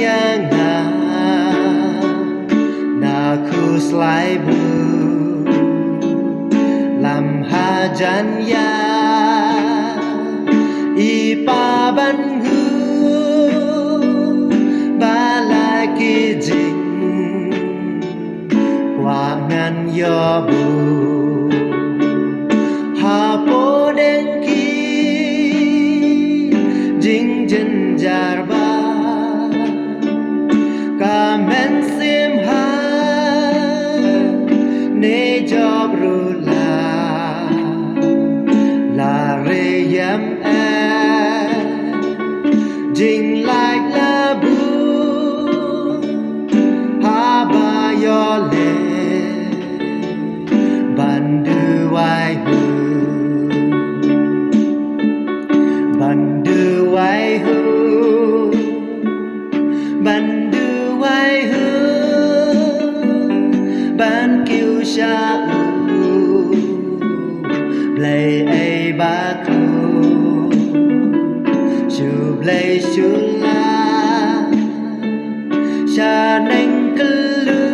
ya nga na khu slai bu làm ha jan ya i pa ban hu ba la ki jing qua ngàn yo bu ha po den ki jing jen jar ba ka men sim ha ne job ru la re yam a jing like la bu ha ba yo le ban du wai hu ban du wai hu ban du wai hu ban kêu sha u play a ba ku shu play shu la sha neng klu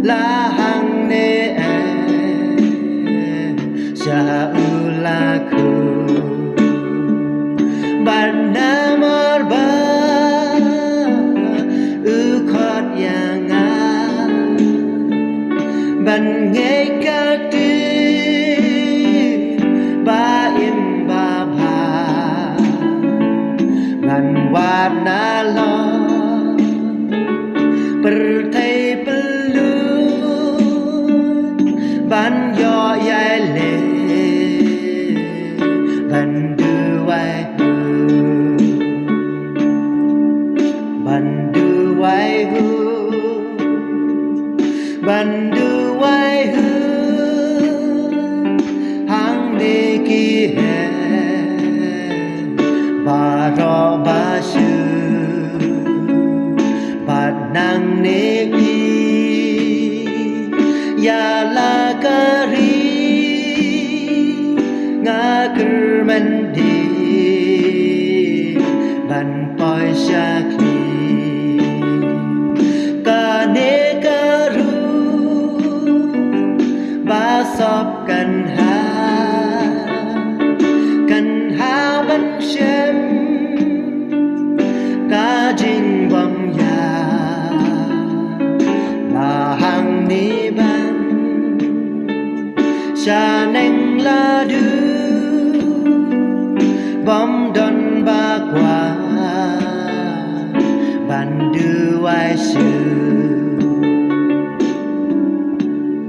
la hang ne a sha u la ku ban na mar ba u khot yang nga ban nghe ca tư ba im ba ba ban wat na lo per thai pelu ban yo yai le ban du wai hu ban du wai hu ban du wai hu hang de ki hai ba ro ba shu ba nang ne ki ya la ka ri nga ker man di ban poi sha kli ka ne ka ru ba sop kan ha ban shem ka jing bom ya la hang ni ban sha neng la du bom don ba qua ban du ai shu